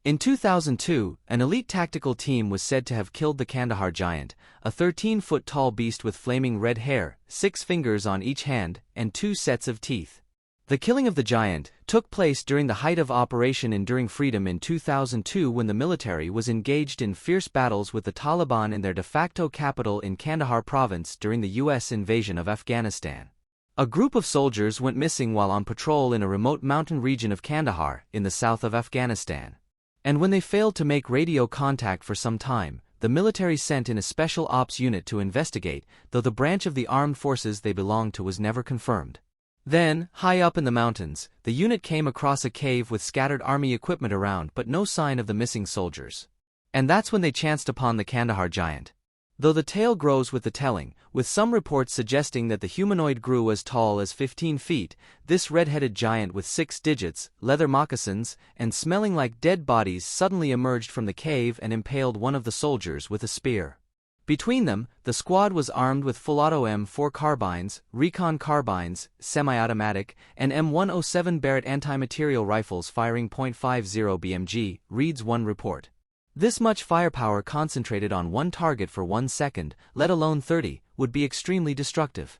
In 2002, an elite tactical team was said to have killed the Kandahar giant, a 13-foot-tall beast with flaming red hair, 6 fingers on each hand, and 2 sets of teeth. The killing of the giant took place during the height of Operation Enduring Freedom in 2002 when the military was engaged in fierce battles with the Taliban in their de facto capital in Kandahar province during the U.S. invasion of Afghanistan. A group of soldiers went missing while on patrol in a remote mountain region of Kandahar, in the south of Afghanistan. And when they failed to make radio contact for some time, the military sent in a special ops unit to investigate, though the branch of the armed forces they belonged to was never confirmed. Then, high up in the mountains, the unit came across a cave with scattered army equipment around but no sign of the missing soldiers. And that's when they chanced upon the Kandahar giant. Though the tale grows with the telling, with some reports suggesting that the humanoid grew as tall as 15 feet, this red-headed giant with 6 digits, leather moccasins, and smelling like dead bodies suddenly emerged from the cave and impaled one of the soldiers with a spear. Between them, the squad was armed with full-auto M4 carbines, recon carbines, semi-automatic, and M107 Barrett anti-material rifles firing .50 BMG, reads one report. This much firepower concentrated on one target for 1 second, let alone 30, would be extremely destructive.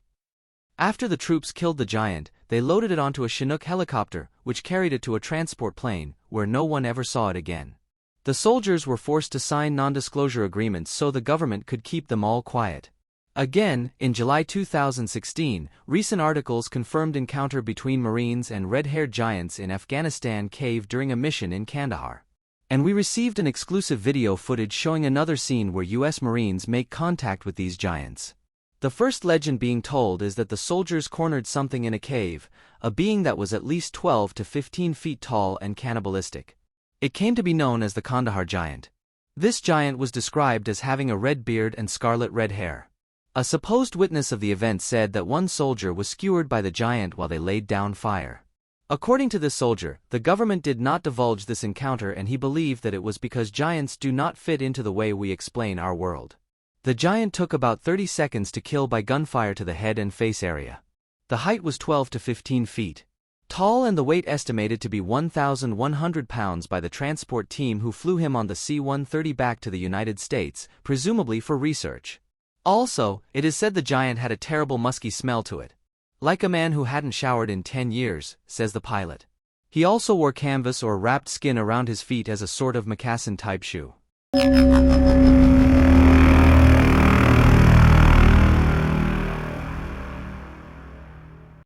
After the troops killed the giant, they loaded it onto a Chinook helicopter, which carried it to a transport plane, where no one ever saw it again. The soldiers were forced to sign non-disclosure agreements so the government could keep them all quiet. Again, in July 2016, recent articles confirmed encounter between Marines and red-haired giants in Afghanistan cave during a mission in Kandahar. And we received an exclusive video footage showing another scene where U.S. Marines make contact with these giants. The first legend being told is that the soldiers cornered something in a cave, a being that was at least 12 to 15 feet tall and cannibalistic. It came to be known as the Kandahar giant. This giant was described as having a red beard and scarlet red hair. A supposed witness of the event said that one soldier was skewered by the giant while they laid down fire. According to this soldier, the government did not divulge this encounter and he believed that it was because giants do not fit into the way we explain our world. The giant took about 30 seconds to kill by gunfire to the head and face area. The height was 12 to 15 feet tall and the weight estimated to be 1,100 pounds by the transport team who flew him on the C-130 back to the United States, presumably for research. Also, it is said the giant had a terrible musky smell to it. Like a man who hadn't showered in 10 years, says the pilot. He also wore canvas or wrapped skin around his feet as a sort of moccasin-type shoe.